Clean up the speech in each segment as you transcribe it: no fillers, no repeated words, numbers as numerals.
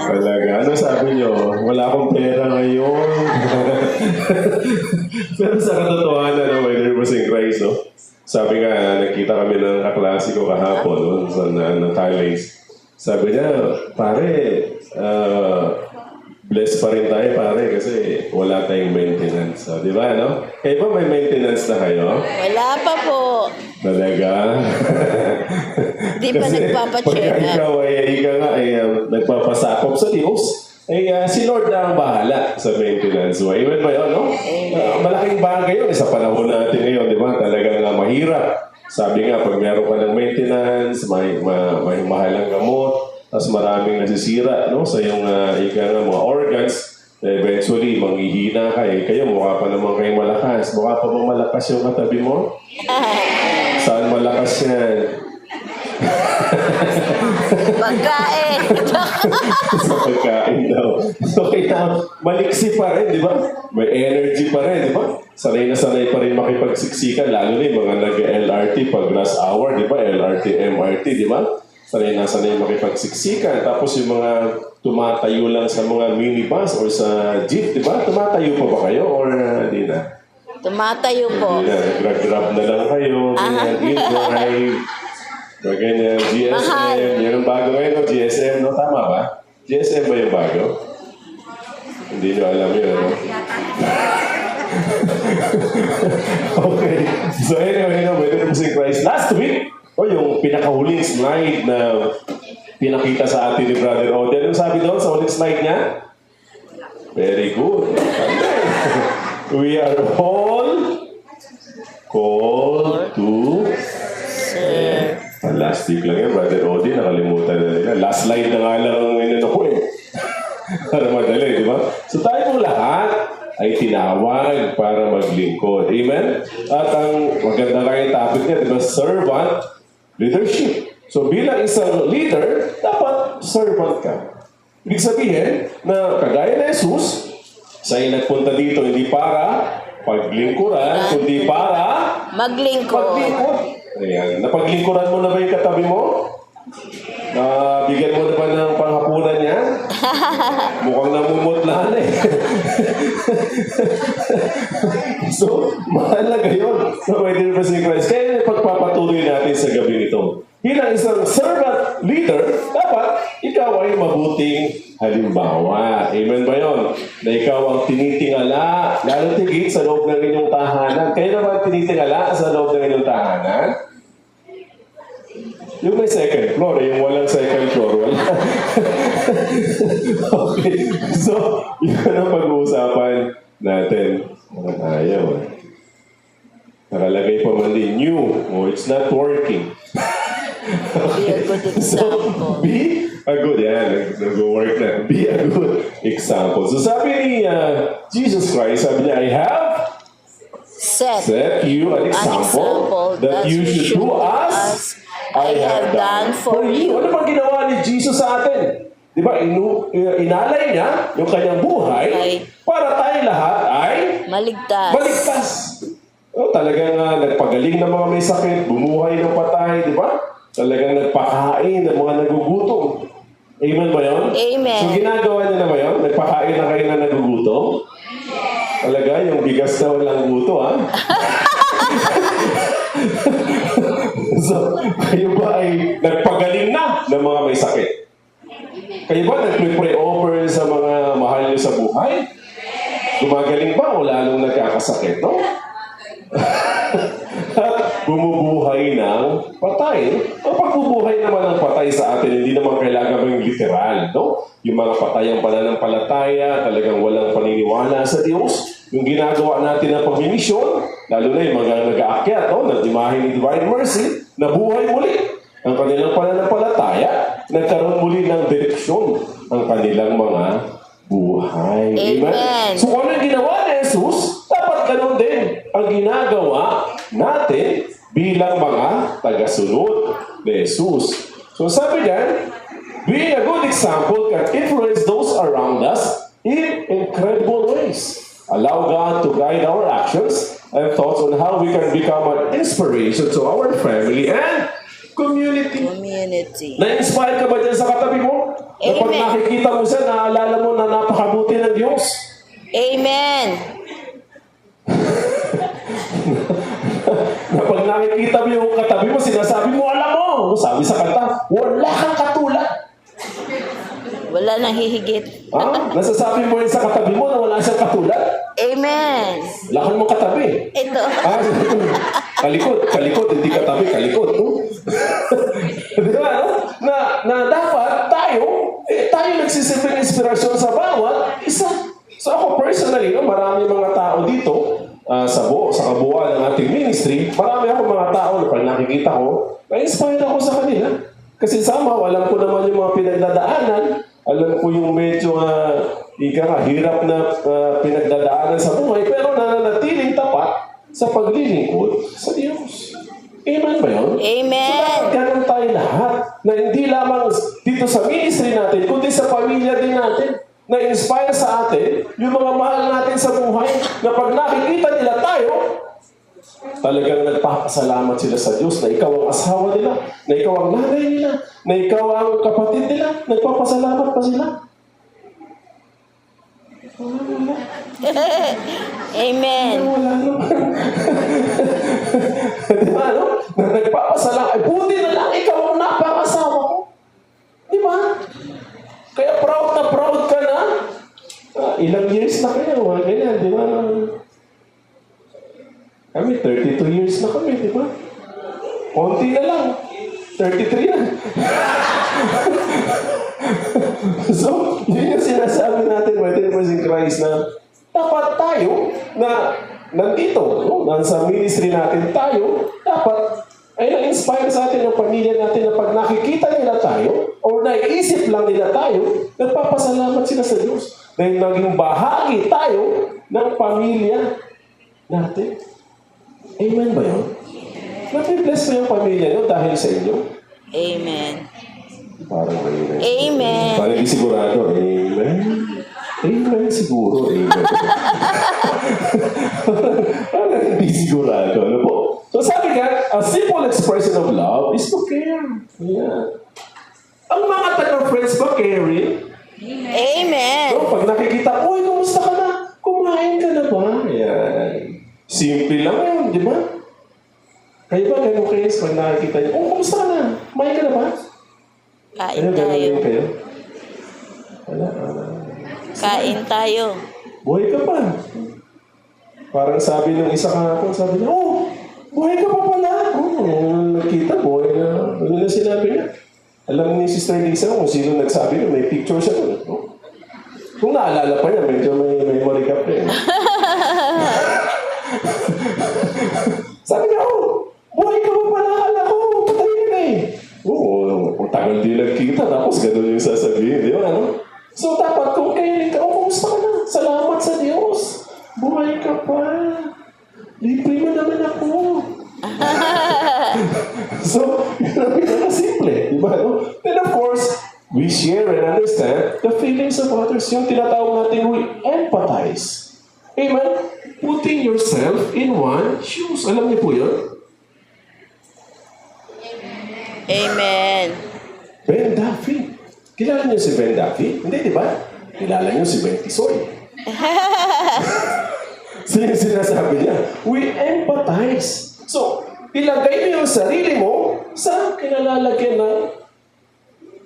Talaga. Ano sabi nyo? Wala akong pera ngayon. Pero sa katotohanan, no, my dear was in Christ, no? Sabi nga, nakita kami ng kaklase ko kahapon, no? Sa Thailand. Sabi niya, pare, blessed pa rin tayo, pare, kasi wala tayong maintenance. So, di ba, no? Kayo ba may maintenance na kayo? Wala pa po. Talaga? Di pa nagpapacheck pagka ikaw ay nagpapasakop sa Diyos, si Lord na ang bahala sa maintenance. Amen ba yun, no? Malaking bagay yun sa panahon natin ngayon, di ba? Talagang mahirap. Sabi nga, pag meron ka ng maintenance, may mahalang gamot, tapos maraming nasisira, no? Sa yung mga organs, eventually, manghihina ka eh. Kayo, mukha pa naman kayong malakas. Mukha pa bang malakas yung katabi mo? Saan malakas yan? Pagkain. Sa pagkain daw. So, kaya maliksi pa rin, di ba? May energy pa rin, di ba? Sanay na sanay pa rin makipagsiksikan, lalo na yung mga nag-LRT pag rush hour, di ba? LRT, MRT, di ba? Sanay na sanay makipagsiksikan. Tapos yung mga tumatayo lang sa mga minibus or sa jeep, di ba? Tumatayo pa ba kayo or di na? Tumatayo po. Hindi na, grab na lang kayo, in-drive. Ganyan, GSM. Mahal. Yan ang bago ngayon, no? GSM, no? Tama ba? GSM ba yung bago? Hindi nyo alam yun, no? Okay. So anyway, no, may si Christ. Last week, yung pinakahuling slide na pinakita sa atin ni Brother Odin. Anong sabi doon sa huling slide niya? Very good. We are all called to Sir. last week lang yan, Brother Odin, nakalimutan na nila. Last slide na nga lang ang inano ko eh. Para madali, di ba? So tayo pong lahat ay tinawag para maglingkod. Amen? At ang maganda lang yung topic niya, di ba? Servant leadership. So bilang isang leader, dapat servant ka. Ibig sabihin na kagaya na Jesus, sa'yo nagpunta dito hindi para paglingkuran, kundi para Maglingkod. Ayan. Napaglingkuran mo na ba yung katabi mo? Bigyan mo na ba ng panghapunan niya? Mukhang namumutla na eh. So, mahalaga yun. So, may din pa si Christ. Kaya pagpapatuloy natin sa gabi nito. Bilang isang servant leader, dapat ikaw ay mabuting halimbawa. Amen ba yun? Na ikaw ang tinitingala, lalo tigit sa loob ng inyong tahanan. Kayo naman tinitingala sa loob ng inyong tahanan? Yung may second floor, yung walang second floor, wala. Okay. So, yun ang pag-uusapan natin. Ayaw. Nakalagay pa man din, new. Oh, it's not working. Be a good example. Be a good, nag-work na. Be a good example. So sabi ni Jesus Christ, sabi niya, I have set you an example that you should do as I have done for you. Ano bang ginawa ni Jesus sa atin? Di ba, inalay niya yung kanyang buhay para tayo lahat ay maligtas. Talagang nagpagaling ng mga may sakit, bumuhay ng patay, di ba? Talagang nagpakain ng mga nagugutom. Amen ba yun? Amen. So ginagawa niya na ba yun? Nagpakain na kayo na nagugutom? Talaga, yung bigas na walang guto, ha? So, kayo ba ay nagpagaling na ng mga may sakit? Kayo ba nagpre-offer sa mga mahal niyo sa buhay? Gumagaling ba o lalong nagkakasakit, no? At bumubuhay ng patay. Ang pagbubuhay naman ng patay sa atin, hindi naman kailangan maging literal, no? Yung mga patayang pananampalataya, talagang walang paniniwala sa Diyos. Yung ginagawa natin ng pagmimisyon, lalo na yung mga nag-aakyat, no? Ng imahe ni Divine Mercy, nabuhay muli ang kanilang pananampalataya, nagkaroon muli ng direksyon ang kanilang mga buhay. Amen. So kung ano yung ginawa ni Jesus, dapat ganun din ang ginagawa natin bilang mga tagasunod ni Jesus. So sabi niyan, being a good example can influence those around us in incredible ways. Allow God to guide our actions and thoughts on how we can become an inspiration to our family and community. Community. Na-inspire ka ba dyan sa katabi mo? Na pag Amen. nakikita mo siya, naalala mo na napakabuti ng Diyos. Amen. Na pag nakikita mo yung katabi mo, sinasabi mo, alam mo. Sabi sa kanta, wala kang katulad. Wala nang hihigit. Nasasabi mo yun sa katabi mo na wala siyang katulad. Amen. Lakan mo katabi. Ito. Kalikot, hindi katabi, kalikot. Di ba, no? Na dapat tayo nagsisilbing inspirasyon sa bawat isa. So ako personally, no, marami mga tao dito, sa kabuuan ng ating ministry, marami ako mga tao na pag nakikita ko, na-inspire ako sa kanila. Kasi somehow, alam ko naman yung mga pinagdadaanan, alam ko yung medyo hirap na pinagdadaanan sa buhay, pero nananatiling tapat sa paglilingkod sa Diyos. Amen ba yun? Amen. So dapat ganun tayo lahat, na hindi lamang dito sa ministry natin, kundi sa pamilya din natin, na-inspire sa atin, yung mga mahal natin sa buhay, na pag nakikita nila tayo, talagang nagpapasalamat sila sa Diyos na ikaw ang asawa nila, na ikaw ang nanay nila, na ikaw ang kapatid nila, nagpapasalamat pa sila. Amen. Wala naman. Di ba, no? Na nagpapasalamat. Ay, buti na lang ikaw ang napakasawa ko. Di ba? Kaya proud ka na. Ilang years na kayo, ganyan, di ba? Kami, 32 years na kami, di ba? Konti na lang. 33 na. So, yun yung sinasabi natin, my dear in Christ, na dapat tayo na nandito, no? Nasa ministry natin tayo, dapat ay na-inspire sa atin ng pamilya natin na pag nakikita nila tayo o naiisip lang nila tayo, nagpapasalamat sila sa Diyos. Dahil naging bahagi tayo ng pamilya natin. Amen ba yun? Napibless mo yung pamilya nyo dahil sa inyo? Amen. Parang amen. Amen. Parang hindi sigurado. Amen. Amen siguro. Amen. Parang hindi sigurado. Ano po? So sabi nga, a simple expression of love is to care. Yeah. Ang mga taga-friends ba caring? Amen. So, pag nakikita, uy, kumusta ka na? Kumain ka na ba? Yan. Simple lang yun, di ba? Kayo ba, ganun kayo pag nakikita niyo, oh, kumusta ka na? Kumain ka na ba? Kain Ganun tayo. din kayo? Wala. Kain tayo. Buhay ka pa. Parang sabi ng isa kahapon, sabi niya, oh, buhay ka pa pala. Oh, nakita, buhay na. Ano na sinabi niya? Alam ni Sister Lisa kung sino nagsabi niya, may picture siya doon. Oh. Kung naalala pa niya, medyo may memory gap rin. Sabi niya, oh, buhay ka pa pala. Akala ko, patay ka na eh. Oo, tagal din nagkita, tapos gano'n yung sasabihin. Di ba, ano? So, dapat kung kayo ka, oh, kumusta ka na? Salamat sa Diyos. Buhay ka pa. Libre mo naman ako. So, yun ang pinakasimple. Di ba? No? Then of course, we share and understand the feelings of others. Yung tinatawag natin, we empathize. Amen? Putting yourself in one's shoes. Alam niyo po yun? Amen. Ben Duffy. Kilala niyo si Ben Duffy? Hindi, di ba? Kilala niyo si Ben Tisoy. Sinasabi niya, we empathize. So, ilagay mo yung sarili mo sa kinalalagyan ng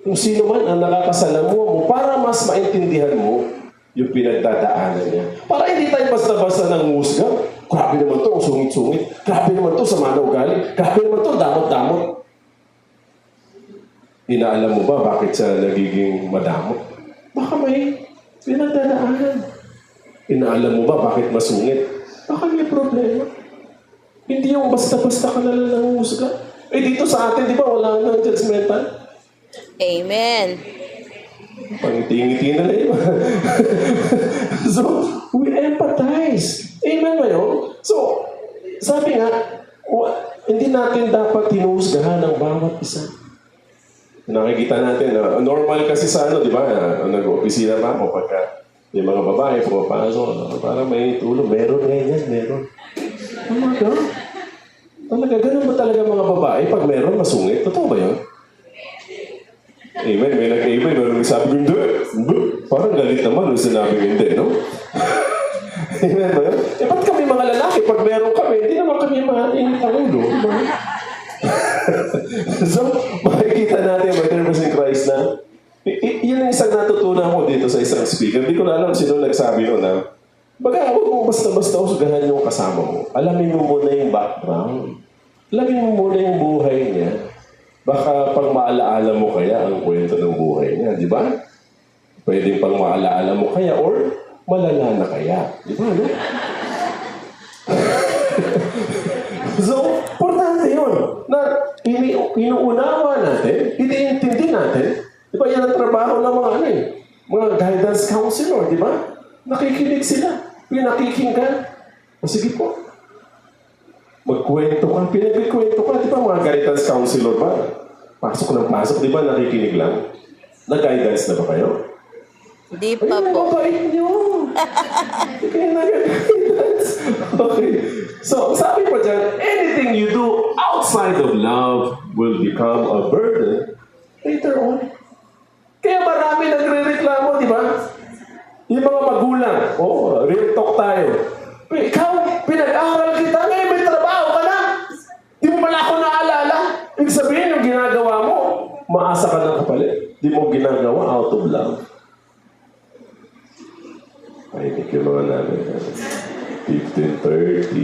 kung sino man ang nakakasalamuha mo para mas maintindihan mo yung pinagdadaanan niya. Para hindi tayo basta-basta nang husga. Grabe naman to, ang sungit-sungit. Grabe naman to, sama na ugali. Grabe naman to, damot-damot. Inaalam mo ba bakit siya nagiging madamot? Baka may pinagdadaanan. Inaalam mo ba bakit masungit? Baka may problema. Hindi yung basta-basta ka na lang nanghusga. Eh dito sa atin, di ba, wala nang judgmental? Amen. Pangiti-ngiti na lang yun. So, we empathize. Amen ba yun? So, sabi nga, hindi natin dapat hinuhusgahan ang bawat isa. Nakikita natin, normal kasi sa ano, di ba, nag-opisina pa ako pagka yung mga babae pumapasok, parang may tulong. Meron ngayon, meron. Talaga? Talaga, ganun ba talaga mga babae? Pag meron, masungit? Totoo ba yun? Amen. May nag-amen. May nagsabi ko, hindi. Parang galit naman nung sinabi ko, hindi, no? Amen ba yun? Eh, ba't kami mga lalaki? Pag meron kami, hindi naman kami mga init ang ulo. So, makikita natin, my dear in Christ, na yun ang isang natutunan ko dito sa isang speaker. Hindi ko na alam sino nagsabi nun, na baga, huwag mo basta-basta usgahan yung kasama mo. Alamin mo muna yung background. Alamin mo muna yung buhay niya. Baka pang maalaala mo kaya ang kwento ng buhay niya, di ba? Pwedeng pang maalaala mo kaya or malala na kaya. Di ba, no? So, importante yun. Na inuunawa natin, iniintindi natin. Di ba yan ang trabaho ng mga guidance counselor, di ba? Nakikinig sila. Pinakikinggan. O sige po. Magkwento ka. Pinagkikwento ka. Di ba mga guidance counselor ba? Pasok ng pasok. Di ba nakikinig lang? Nag-guidance na ba kayo? Di pa po. Mabait nyo. Hindi kayo nag-guidance. Okay. So, sabi po dyan, anything you do outside of love will become a burden later on. Kaya marami nagre-reklamo, di ba? Yung mga magulang, real talk tayo. Ikaw, pinag-aaral kita, ngayon may trabaho ka na. Di mo pala ako naalala. Ibig sabihin, yung ginagawa mo, maasa ka ng kapalit. Di mo ginagawa out of love. Ay, thank you mga namin. 15:30.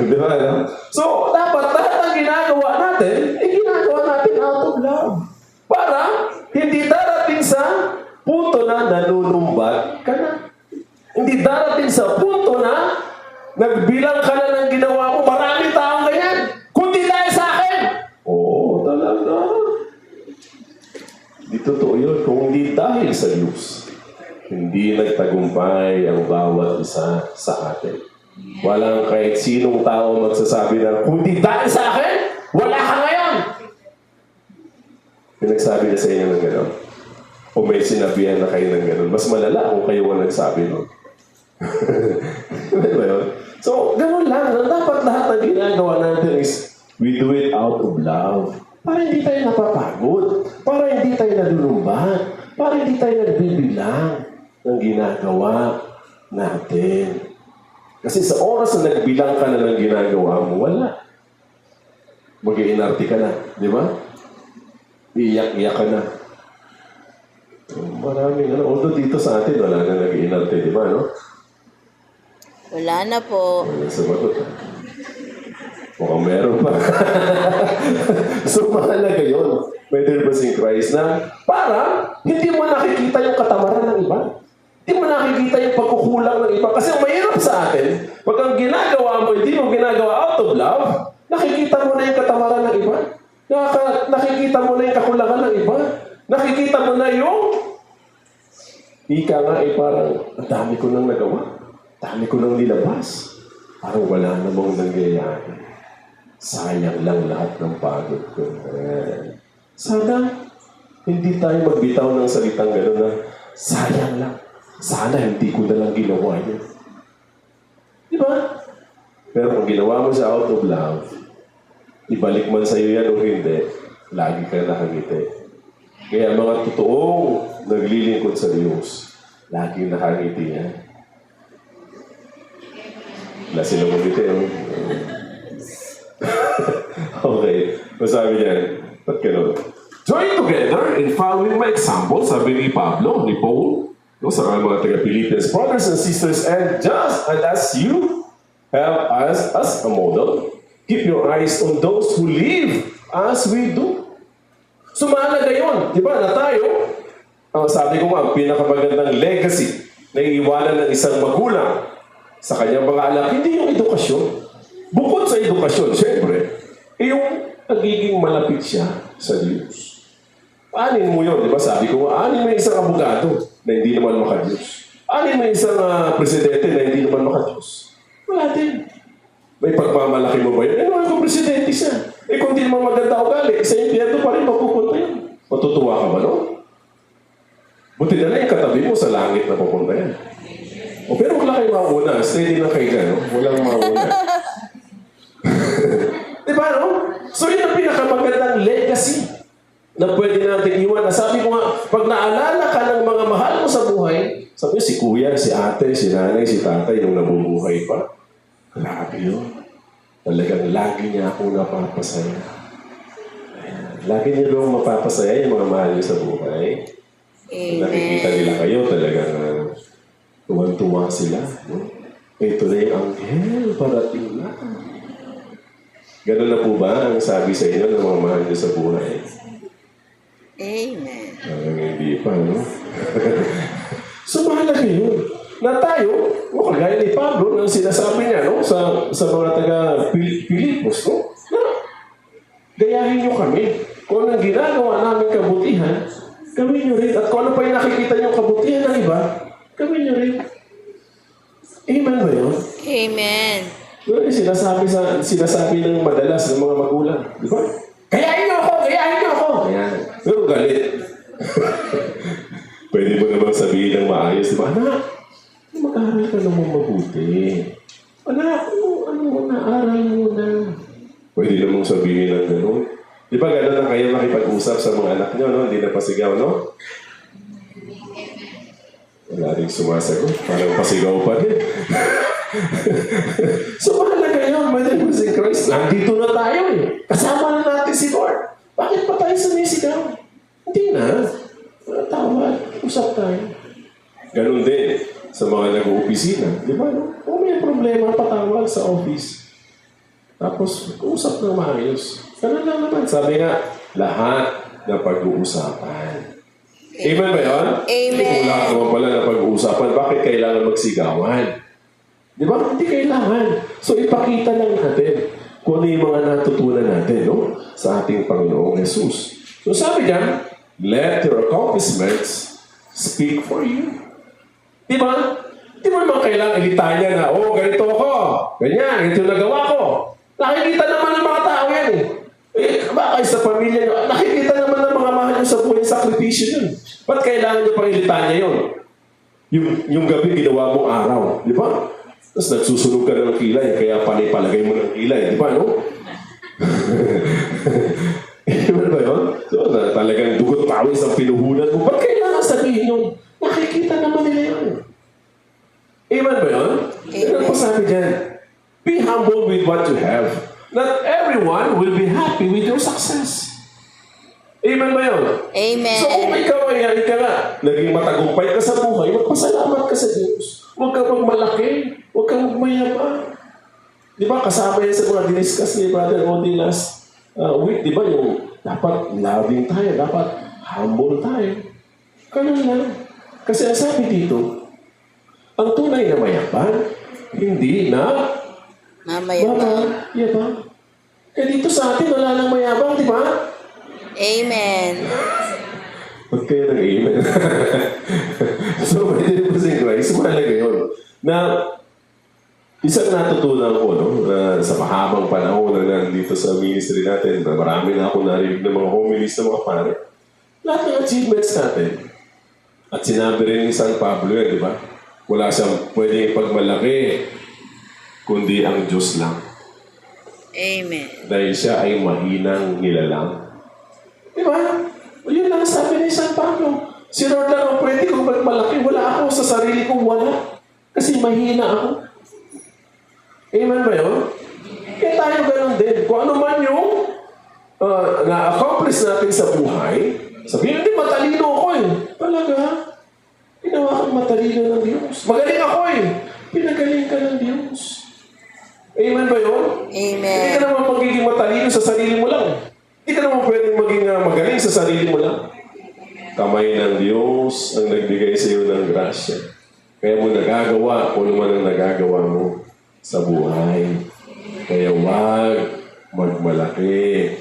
Di ba, no? So, dapat lahat ng ginagawa natin, ginagawa natin out of love. Para hindi darating sa punto na nanunumbat ka na. Hindi darating sa punto na nagbilang ka na ng ginawa mo, maraming taong ganyan. Kundi dahil sa akin. Oo, talaga. Di totoo yun. Kung hindi dahil sa Diyos, hindi nagtagumpay ang bawat isa sa atin. Walang kahit sinong tao magsasabi na, kung hindi dahil sa akin, wala ka ngayon. Pinagsabi na sa inyo ng gano'n. O may sinabihan na kayo ng gano'n. Mas malala kung kayo ang nagsabi nun. Diba yun? So, gano'n lang. Dapat lahat ng ginagawa natin is we do it out of love. Para hindi tayo napapagod. Para hindi tayo nalulumbat. Para hindi tayo nagbibilang ng ginagawa natin. Kasi sa oras na nagbilang ka na ng ginagawa mo, wala. Mag-iinarte ka na. Di ba? Iiyak-iyak ka na. Maraming although dito sa atin, wala na nag-iinarte, di ba, no? Wala na po. Wala sabagot. Mukhang meron pa. So, mahalaga yun. May in Christ na para hindi mo nakikita yung katamaran ng iba. Hindi mo nakikita yung pagkukulang ng iba. Kasi ang mahirap sa atin, pag ang ginagawa mo, hindi mo ginagawa out of love, nakikita mo na yung katamaran ng iba. Nakikita mo na yung kakulangan ng iba. Nakikita mo na yung ika nga parang ang dami ko nang nagawa. Dami ko nang nilabas. Parang wala namang nangyayari. Sayang lang lahat ng pagod ko. Sana hindi tayo magbitaw ng salitang gano'n na sayang lang. Sana hindi ko na lang ginawa yun. Di ba? Pero kung ginawa mo sa out of love, ibalik man sa iyo yan o hindi, lagi ka nakangiti. Kaya mga totoong naglilingkod sa Diyos, laging nakangiti yan. Wala silang umiti. Okay. Masabi niyan, ba't gano'n? Join together in following my example, sabi ni Pablo, ni Paul, no, sa mga taga-Philippians, brothers and sisters, and just as you have us as a model, keep your eyes on those who live as we do. So, mahalaga yun. Di ba, na tayo, sabi ko nga, pinakamagandang legacy na iiwanan ng isang magulang sa kanyang mga anak, hindi yung edukasyon. Bukod sa edukasyon, syempre, yung nagiging malapit siya sa Diyos. Anin mo yun, di ba? Sabi ko, anin mo isang abogado na hindi naman maka-Diyos. Anin mo isang presidente na hindi naman maka-Diyos. Wala din. May pagmamalaki mo ba yun? Ano kung presidente siya? Kung hindi naman maganda ugali, sa impyerno pa rin mapupunta yun. Matutuwa ka ba, no? Buti na lang yung katabi mo sa langit na pupunta yan. Pero wala kayo mauna. Steady lang kayo dyan, no? Walang mauna. Di ba, no? So yun ang pinakamagandang legacy na pwede natin iwan. Sabi ko nga, pag naalala ka ng mga mahal mo sa buhay, sabi si kuya, si ate, si nanay, si tatay, nung nabubuhay pa, grabe yun. Talagang lagi niya akong napapasaya. Ayan. Lagi niya doon mapapasaya yung mga mahal niyo sa buhay. Amen. Nakikita nila kayo, talagang tuwan-tuwa sila. No? Ito na yung anghel, parating na. Ganun na po ba ang sabi sa inyo ng mga mahal niyo sa buhay? Amen. Hindi pa, no? So, mahalaga yun. Na tayo, kagaya ni Pablo, nang sinasabi niya, no? Sa mga taga-Pilipos, no? Na, gayahin niyo kami. Kung anong ginagawa namin kabutihan, gawin niyo rin. At kung ano pa yung nakikita niyo kabutihan ng iba, gawin niyo rin. Amen ba yun? Amen. Yun yung sinasabi ng madalas ng mga magulang. Di ba? Gayahin niyo ako! Gayahin niyo ako! Ayan. Pero galit. Pwede mo naman sabihin ng maayos, di ba? Anak, mag-aaral ka naman mabuti. Anak, aral mo na. Pwede namang sabihin ng gano'n. Di ba gano'n na kayo makipag-usap sa mga anak niyo, no? Hindi na pasigaw, no? Wala rin sumasagot. Parang pasigaw pa din. So, mahalaga yun. May name si Christ. Nandito na tayo eh. Kasama na natin si Lord. Bakit pa tayo sumisigaw? Hindi na. Tawad. Usap tayo. Ganun din sa mga nag-uopisina. Di ba? No? Kung may problema, patawag sa office. Tapos, usap ng maayos. Ganun lang naman. Sabi nga, lahat na pag-uusapan. Amen ba yun? Amen. Wala naman pala na pag-uusapan. Bakit kailangan magsigawan? Di ba? Hindi kailangan. So, ipakita lang natin kung ano yung mga natutunan natin, no? Sa ating Panginoong Jesus. So, sabi niya, let your accomplishments speak for you. Di ba? Di mo naman kailangan ilitanya na, oh, ganito ako. Ganyan, ganito nagawa ko. Nakikita naman ng mga tao yan eh. Baka sa pamilya nyo, nakikita naman ng mga mahal nyo sa buhay, sakripisyo yun. Ba't kailangan nyo pang ilitanya yun? Yung gabi, ginawa mong araw. Di ba? Tapos nagsusunog ka ng kilay, kaya palagay mo ng kilay. Di ba, no? Ano ba yun? So, talagang dugot pawis ang pinuhunan mo. Ba't kailangan sabihin yun? Nakikita naman nila yun. Amen ba yun? Amen. Ano sabi dyan? Be humble with what you have. Not everyone will be happy with your success. Amen ba yun? Amen. So kung ikaw ay ka nga, naging matagumpay ka sa buhay, magpasalamat ka sa Diyos. Huwag kang magmalaki. Huwag kang magmayabang. Di ba, kasama yan sa mga diniscuss ni Brother Odi last week, di ba, yung dapat loving tayo, dapat humble tayo. Ganun lang. Kasi ang sabi dito, ang tunay na mayabang, hindi na mayabang. Kaya dito sa atin, wala nang mayabang, di ba? Amen. Ba't kayo ng amen? So, may din po si Christ, mahalaga yun. Na, isang natutunan ko, no, na sa mahabang panahon na nandito sa ministry natin, na marami na ako narinig ng mga homilies ng mga pare. Lahat ng achievements natin. At sinabi rin ni San Pablo yan, di ba? Wala siyang pwedeng pagmalaki, kundi ang Diyos lang. Amen. Dahil siya ay mahinang nilalang. Di ba? O yun lang sabi ni San Pablo. Si Lord lang ang pwede kong magmalaki. Wala ako sa sarili kong wala. Kasi mahina ako. Amen ba yun? Kaya tayo ganun din. Kung ano man yung na-accomplish natin sa buhay, sabihin natin, matalino ako eh. Talaga? Ginawa kang matalino ng Diyos. Magaling ako eh. Pinagaling ka ng Diyos. Amen ba yun? Amen. Hindi ka naman magiging matalino sa sarili mo lang. Hindi ka naman pwedeng maging magaling sa sarili mo lang. Kamay ng Diyos ang nagbigay sa iyo ng grasya. Kaya mo nagagawa kung ano man ang nagagawa mo sa buhay. Kaya huwag magmalaki.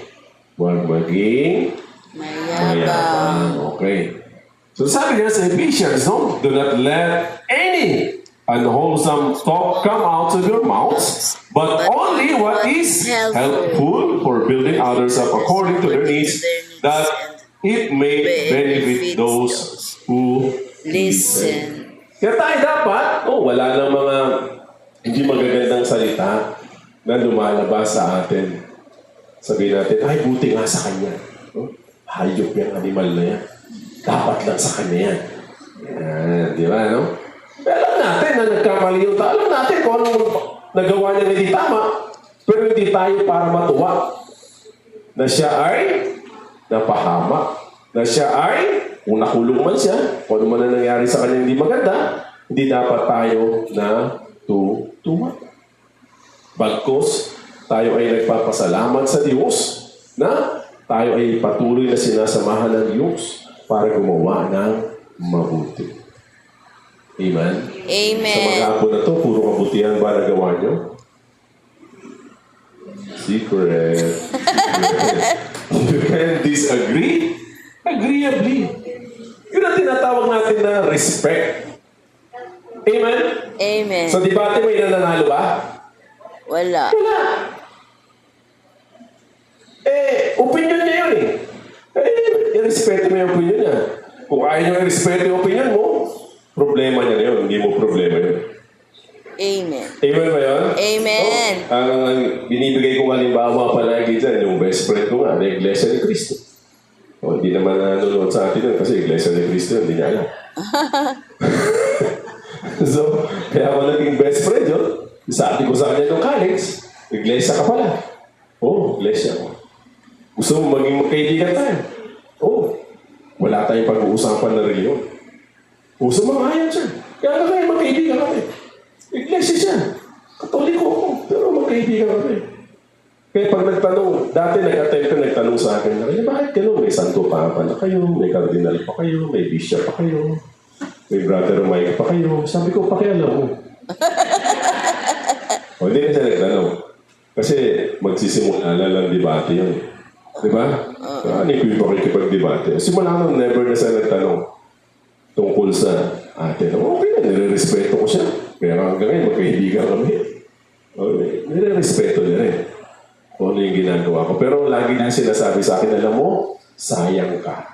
Huwag maging mayabang. Okay. So sabi niya sa Ephesians, no? Do not let any unwholesome talk come out of your mouths, but only what is helpful for building others up according to their needs, that it may benefit those who listen. Kaya tayo dapat, wala nang mga hindi magagandang salita na lumalabas sa atin. Sabihin natin, ay, buti nga sa kanya. hayop yung animal na yan. Dapat lang sa kanya yan. Yan, di ba, no? Alam natin na nagkamali yung tao. Alam natin kung anong nagawa niya na hindi tama. Pero hindi tayo para matuwa. Na siya ay napahamak. Na siya ay, kung nakulong man siya, kung ano man na nangyari sa kanya hindi maganda, hindi dapat tayo na tuwa. Bagkus, tayo ay nagpapasalamat sa Diyos na tayo ay patuloy na sinasamahan ng Diyos para gumawa ng mabuti. Amen? Amen. Sa maghapon na to, puro kabutihan ba nagawa nyo? Secret. You can disagree? Agreeably. Yun ang tinatawag natin na respect. Amen? Amen. Sa debate, may nananalo ba? Wala. Wala. Opinion niya yun eh. I-respeto mo yung opinion niya. Kung ayaw niya i-respeto yung opinion mo, problema niya na yun. Hindi mo problema yun. Amen. Amen ba yun? Amen. Ang binibigay kong halimbawa palagi dyan, yung best friend ko nga, na Iglesia ni Cristo. Hindi naman nanonood sa atin yun kasi Iglesia ni Cristo, hindi niya alam. So, kaya ako naging best friend yun. Sabi ko sa kanya nung college, Iglesia ka pala. Iglesia ko. Gusto mo maging magkaibigan tayo? Wala tayong pag-uusapan na reliyon. Gusto mo ayaw siya. Kaya na kayo magkaibigan kami. Iglesia siya. Katoliko ako. Pero magkaibigan kami. Kaya pag nagtanong, dati nagtanong sa akin, bakit gano'n? May Santo Papa na kayo, may Cardinal pa kayo, may Bishop pa kayo, may Brother Mike pa kayo. Sabi ko, pakialam mo. Hindi na siya nagtanong. Kasi magsisimula na lang debate yun. Diba? Ano yung pakikipag-debate? Simula nung never na siya nagtanong tungkol sa atin. Okay na, nire-respeto ko siya. Kaya hanggang ngayon, magkaibigan kami. Nire-respeto niya rin kung ano yung ginagawa ko. Pero lagi na sinasabi sa akin, alam mo, sayang ka.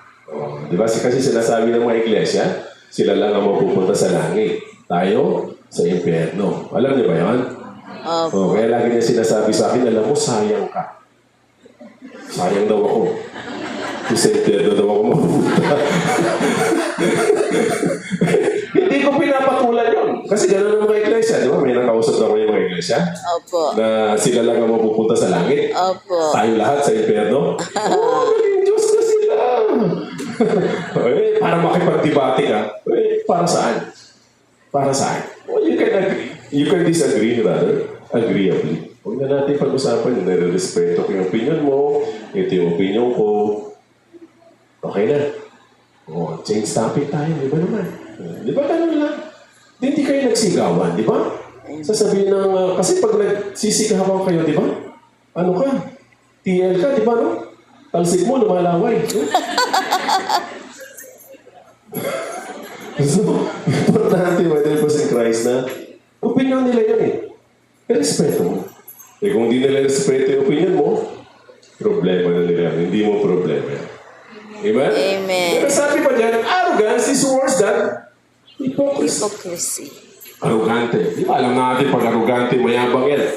Diba? Kasi sinasabi ng mga iglesia, sila lang ang mapupunta sa langit. Tayo, sa impyerno. Alam niyo ba yan? Kaya lagi niya sinasabi sa akin, alam mo, sayang ka. Sayang daw ako. Kasi impyerno daw ako mapupunta. Hindi ko pinapatulan yun. Kasi gano'n ang mga iglesia. Di ba? May nakausap na ko yung mga iglesia. Opo. Na sila lang ang mapupunta sa langit. Opo. Tayo lahat sa impyerno. Magaling Diyos na sila. Para makipag-debate ka. Para saan? Para saan? You can agree. You can disagree, rather. Agreeably. Huwag na natin pag-usapan yun. Nare-respeto ko yung opinion mo. Ito yung opinion ko. Okay na. Change topic tayo. Di ba naman? Di ba ganun lang? Hindi kayo nagsigawan, di ba? Sasabihin ng... kasi pag nagsisigawan kayo, di ba? Ano ka? TL ka, di ba, no? Talsik mo, lumalaway. So, importante, whether it was in Christ na opinion nila yun eh. Respeto mo. Kung hindi nila respeto yung opinion mo, problema na nila. Hindi mo problema yan. Amen? Amen. Pero sabi pa dyan, arrogance is worse than hypocrisy. Arrogante. Di ba alam natin pag arrogante, mayabang yan.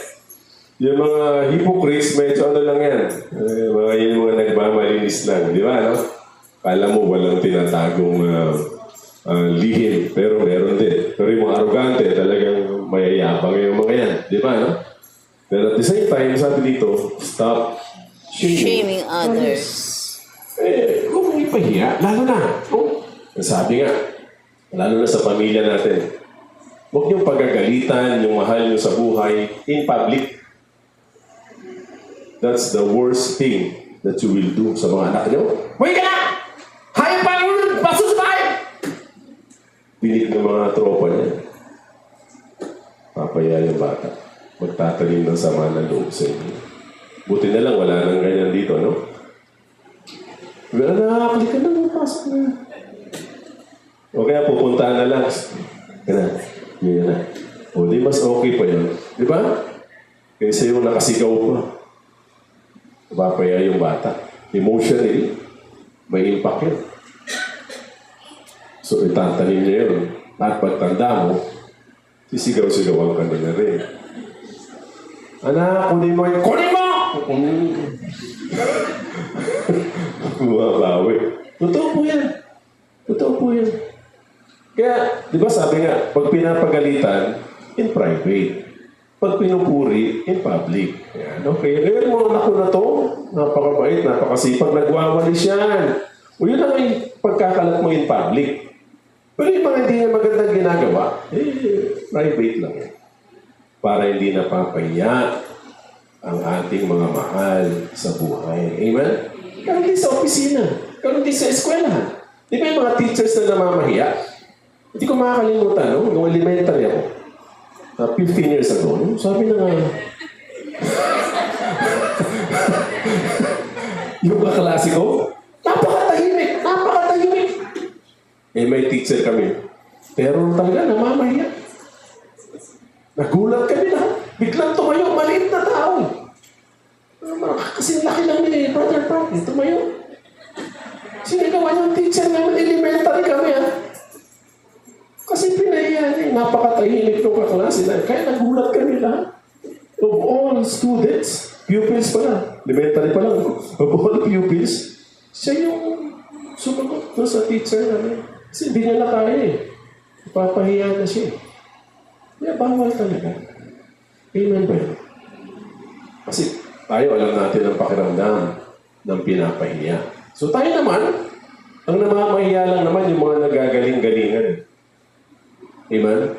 Yung mga hypocrites, medyo ano lang yan. Yung mga nagmamalinis lang. Di ba, no? Kala mo walang tinatagong lihim, pero meron din. Pero yung mga arrogante, talagang mayayabang yung mga yan. Di ba, no? Pero at the same time, sabi dito, stop Shaming others. Huwag mong ipahiya. Lalo na. Sabi nga, lalo na sa pamilya natin, huwag niyong pagagalitan yung mahal niyo sa buhay in public. That's the worst thing that you will do sa mga anak niyo. Huwag ka na! Hayop pa yung baso sa bahay! Pinig ng mga tropa niya. Papaya yung bata. Magtatalim ng sama ng loob sa inyo. Buti na lang, wala nang ganyan dito, no? Anak, hindi ka na, pasok na. O kaya pupuntahan na lang. Yan na. O di mas okay pa yun. Di ba? Kaysa yung nakasigaw pa. Papaya yung bata. Emotionally, may impact yun. So itatanim niya yun. At pagtanda mo, sisigaw-sigawan ka na rin. Anak, kunin mo yun. Kunin mo! bumabawi. Totoo po yan. Totoo po yan. Kaya, di ba sabi nga, pag pinapagalitan, in private. Pag pinupuri, in public. Yan, okay. Ngayon mo, anak ko na to, napakabait, napakasipag, nagwawalis yan. O yun ang pagkakalat mo in public. Pero yung mga hindi na magandang ginagawa, private lang. Para hindi napapahiya ang ating mga mahal sa buhay. Amen? Kaya hindi sa opisina. Kaya hindi sa eskwelahan. Di ba yung mga teachers na namamahiya? Hindi ko makakalimutan, no? Nung elementary ako. 15 years ago, no? Sabi na nga, yung kaklase ko, napakatahimik. May teacher kami. Pero talaga, namamahiya. Nagulat kami lahat. Biglang tumayo, maliit na tao. Kasi laki lang ni Brother Frank. Tumayo. Sinigawa yung teacher namin, elementary kami, ha? Kasi pinahiya niya. Napakatahimik ng kaklase na. Kaya nagulat kami lahat. Of all students, pupils pala. Elementary pa lang. Of all pupils, siya yung sumagot doon sa teacher namin. Kasi hindi niya na kaya eh. Ipapahiya na siya. Kaya bawal talaga. Amen ba yun? Kasi tayo alam natin ang pakiramdam ng pinapahiya. So tayo naman, ang namamahiya lang naman yung mga nagagaling-galingan. Amen?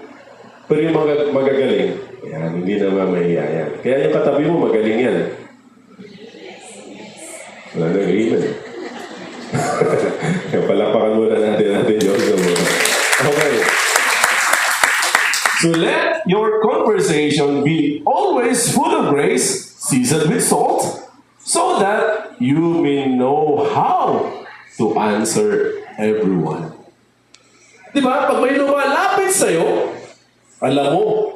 Pero yung mga magagaling, yan, hindi namamahiya yan. Kaya yung katabi mo, magaling yan. Wala na, amen. Kaya palapakan muna natin Diyos na muna. Okay. So let your conversation be always full of grace, seasoned with salt, so that you may know how to answer everyone. Diba? Pag may lumalapit sa'yo, alam mo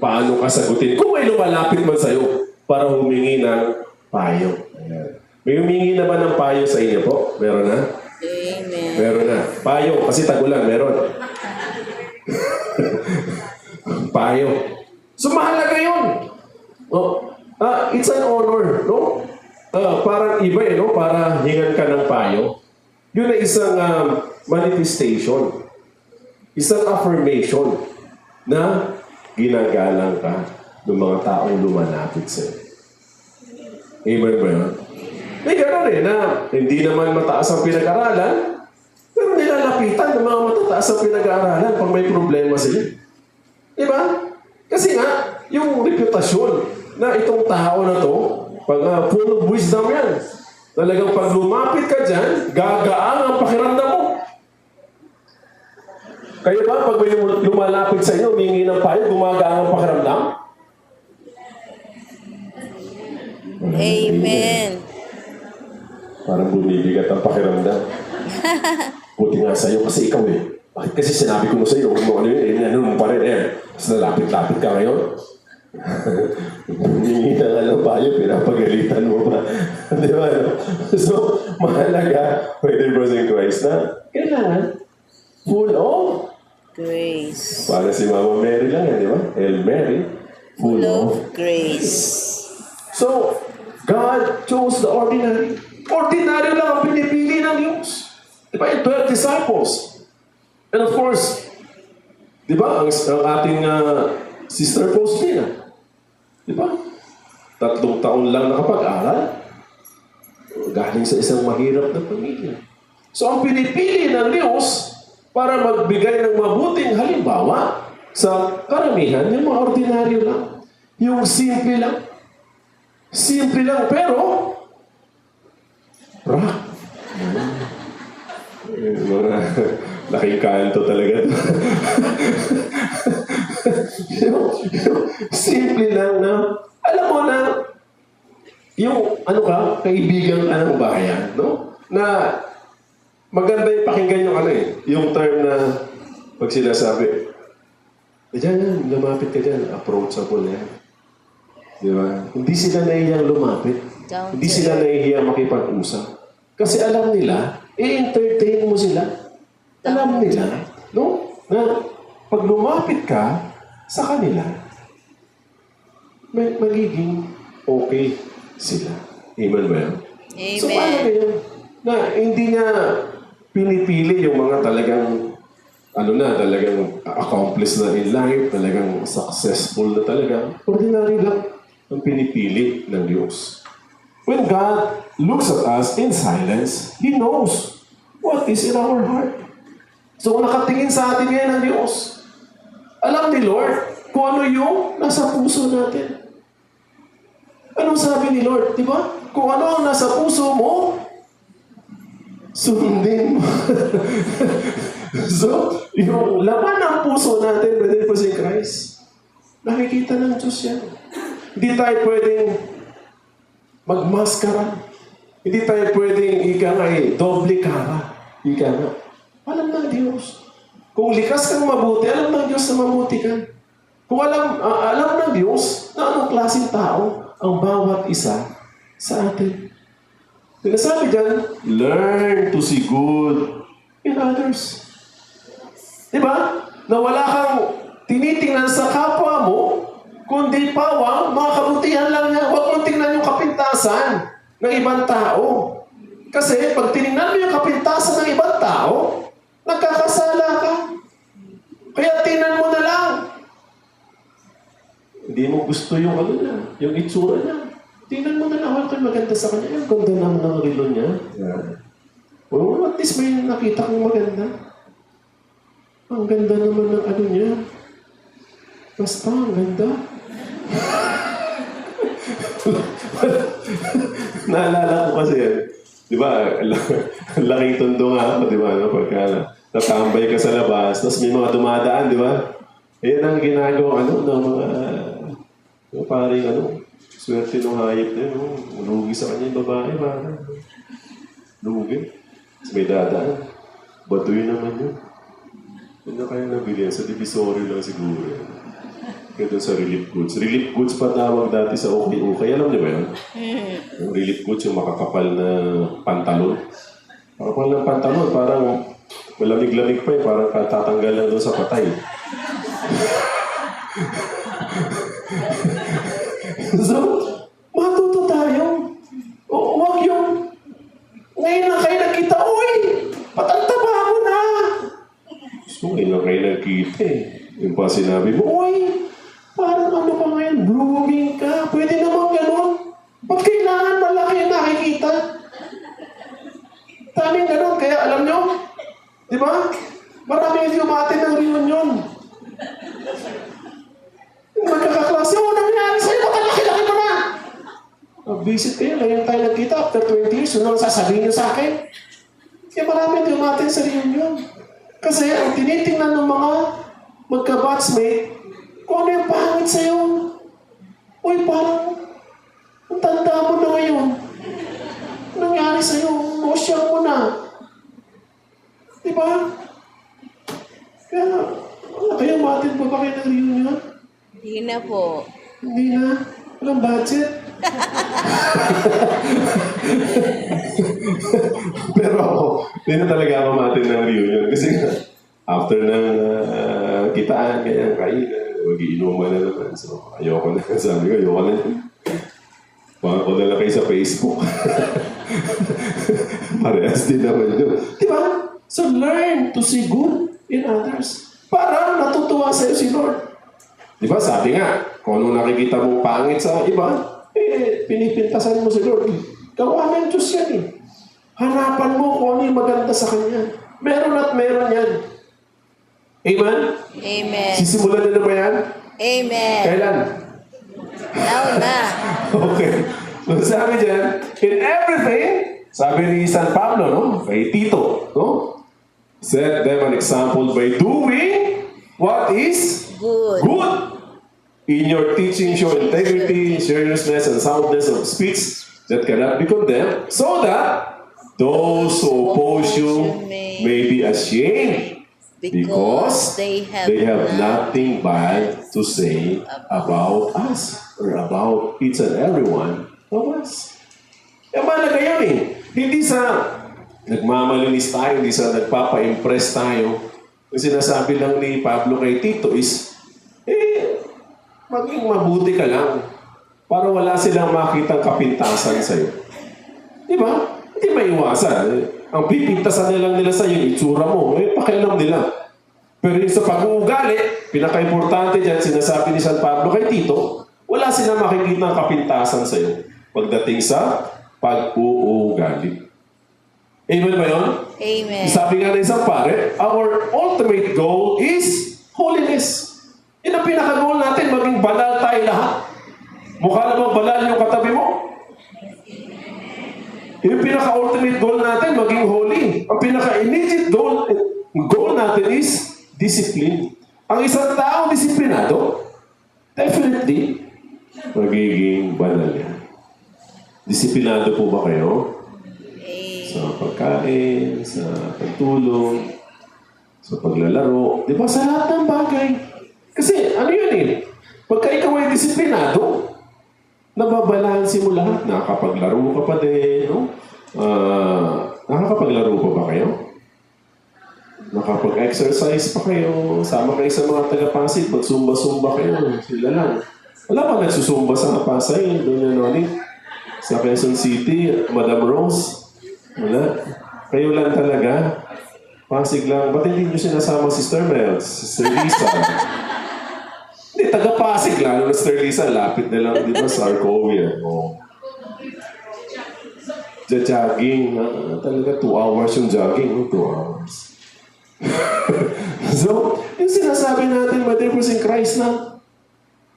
paano ka sagutin. Kung may lumalapit man sa'yo para humingi ng payo. Ayan. May humingi na ba ng payo sa inyo po? Meron na? Amen. Meron na. Payo, kasi tagulan, meron. Payo. So, mahalaga yun. Oh, it's an honor, no? Parang iba, no? Para hingan ka ng payo. Yun ay isang manifestation. Isang affirmation na ginagalang ka ng mga taong lumalapit sa'yo. Amen ba yun? May gano'n na hindi naman mataas ang pinag-aralan, pero nilalapitan ng mga matataas ang pinag-aralan pag may problema sila. Diba? Kasi nga, yung reputasyon na itong tao na to, pag full of wisdom yan, talagang pag lumapit ka dyan, gagaang ang pakiramdam mo. Kaya ba, pag may lumalapit sa inyo, humingi ng payo, gumagaang ang pakiramdam? Amen. Parang bumibigat ang pakiramdam. Buti nga sa'yo kasi ikaw eh. Bakit kasi sinabi ko mo sa'yo, huwag mo ano yun, ano mo pa rin eh. Mas nalapit-lapit ka ngayon. Humingi na nga ng payo, pinapagalitan mo pa. Di ba? So, mahalaga, pwede bros in Christ na kailangan full of Grace. para si Mama Mary lang yan, di ba? El Mary, full of grace. So, God chose the ordinary. Ordinary lang ang pinipili ng Diyos. Di ba? Yung 12 disciples. And of course, di ba? Ang ating sister Faustina. Di ba? 3 taon lang nakapag-aral. Galing sa isang mahirap na pamilya. So, ang pinipili ng Diyos para magbigay ng mabuting halimbawa sa karamihan, yung mga ordinaryo lang. Yung simple lang. Simple lang, pero rock. Mga laking kanto talaga. Simple lang na, alam mo na, yung ano ka, kaibigan ka ng bayan, no? Na maganda yung pakinggan yung ano eh, yung term na pag sinasabi, dyan, lumapit ka dyan, approachable yan. Di ba? Hindi sila nahihiyang lumapit. Hindi sila nahihiyang makipag-usap. Kasi alam nila, i-entertain mo sila. Alam nila, no? Na pag lumapit ka sa kanila, magiging okay sila. Amen ba yan? Amen. So paano yun? na hindi niya pinipili yung mga talagang talagang accomplished na in life, talagang successful na talaga. Ordinary lang ang pinipili ng Diyos. When God looks at us in silence, He knows what is in our heart. So kung nakatingin sa atin ngayon ang Diyos, alam ni Lord kung ano yung nasa puso natin. Anong sabi ni Lord? Di ba? Kung ano ang nasa puso mo, sundin mo. So, yung laman ng puso natin, whether it was in Christ, nakikita ng Diyos yan. Hindi tayo pwedeng magmaskara. Hindi tayo pwedeng doble cara. Alam ng Diyos. Kung likas kang mabuti, alam ng Diyos na mabuti ka. Kung alam ng Diyos na anong klaseng tao ang bawat isa sa atin. Sinasabi dyan, learn to see good in others. Diba? Na wala kang tinitingnan sa kapwa mo, kundi pawang, mga kabutihan lang niya. Huwag mong tingnan yung kapintasan ng ibang tao. Kasi pag tinignan mo yung kapintasan ng ibang tao, nagkakasala ka. Kaya tingnan mo na lang. Hindi mo gusto yung yung itsura niya. Tingnan mo na lang, kung maganda sa kanya. Yung ganda naman ng rilo niya. Yeah. Well, at least may nakita kong maganda. Ang ganda naman ng niya. Basta, ang ganda. Naalala ko kasi yan. Di ba, laking tondo nga ako, di ba? Pagka natambay ka sa labas, tapos may mga dumadaan, di ba? Yan ang ginagawa, ng mga, paring, swerte ng hayop na yun, lugi sa kanya yung babae, parang, lugi. Tapos may dadaan. Batuin naman yun. Hindi na kayo nabili yan. Sa divisory lang siguro yan. Kaya doon sa relief goods. Relief goods pa tawag dati sa okay-okay. Alam niyo ba yun? Yung relief goods, yung makakapal na pantalon. Makakapal na pantalon, parang malamig-lamig pa yun. Parang tatanggal lang doon sa patay. So, matuto tayo. Huwag yung ngayon na kayo nakita, uy! Patantaba mo na! So, ngayon na kayo nakita Yung pa sinabi mo, uy! Parang pa ngayon, blooming ka. Pwede naman ganun. Ba't kailangan malaki yung nakikita? Daming ganun. Kaya alam nyo, di ba? Maraming lumatin ng reunion. Magkakaklase, nangyari sa'yo, ba't laki-laki mo na? Visit kayo, ngayon tayo nagkita after 20 years, yun ang sasabihin niyo sa akin. Kaya maraming dumating sa reunion. Kasi ang tinitingnan ng mga magka-batchmate, kung ano yung pangit sa'yo. Uy, parang ang tanda mo na ngayon. Anong nangyari sa'yo? Mosyang mo na. Diba? Kaya, wala kayo matin pa ba kayo ng reunion? Hindi na po. Hindi na. Walang budget. Pero ako, hindi na talaga ako matin ng reunion. Kasi after ng kitaan, kaya kainan, mag-iinuman na naman. So, ayoko na. Sabi ko, ayoko na. Baka ko na lang kayo sa Facebook. Parehas din naman yun. Diba? So, learn to see good in others. Para natutuwa sa'yo si Lord. Diba? Sabi nga, kung ano nakikita mong pangit sa iba, pinipintasan mo si Lord. Gawa ng Diyos yan Hanapan mo kung ano yung maganda sa Kanya. Meron at meron yan. Amen? Amen. Sisimulan na ba yan? Amen. Kailan? Now na. Okay. So sabi dyan, in everything, sabi ni San Pablo, kay Tito, set them an example by doing what is Good. In your teaching, show integrity, seriousness, and soundness of speech that cannot be condemned, so that those who oppose you may be ashamed, because they have nothing bad to say about us or about each and every one of us. E malaga yun Hindi sa nagmamalinis tayo, hindi sa nagpapa-impress tayo. Yung sinasabi lang ni Pablo kay Tito is, maging mabuti ka lang para wala silang makitang kapintasan sa'yo. Di ba? Hindi maiwasan. Ang pipintasan na lang nila sa yung itsura mo, pakialam nila. Pero yung sa pag-uugali, pinaka-importante dyan, sinasabi ni San Pablo kay Tito, wala sila makikita ng kapintasan sa iyo pagdating sa pag-uugali. Amen ba yun? Amen. Sabi nga ng isang pare, our ultimate goal is holiness. Yan ang pinaka-goal natin, maging banal tayo lahat. Mukha namang banal yung katabi mo. Yung pinaka-ultimate goal natin, maging holy. Ang pinaka-immediate goal natin is discipline. Ang isang tao disiplinado, definitely, magiging banal yan. Disiplinado po ba kayo? Sa pagkain, sa pagtulong, sa paglalaro, di ba? Sa lahat ng bagay. Kasi, ano yun eh? Pagka ikaw ay disiplinado, nababalansin mo lahat. Nakakapaglaro ka pa din, no? Nakakapaglaro pa ba kayo? Nakapag-exercise pa kayo? Sama kayo sa mga taga-Pasig, magsumba-sumba kayo. Sila lang. Wala ba nagsusumba sa Pasay? Doon na ulit. Sa Quezon City, Madam Rose? Wala. Kayo lang talaga. Pasig lang. Ba't hindi nyo sinasama Sister Mel? Sister Lisa? Hindi, taga-Pasig lang. Sister Lisa, lapit na lang, di ba, sa Arcovia. Oh. Jogging. Talaga, 2 hours yung jogging. 2 hours. So, yung sinasabi natin, my dear in Christ na,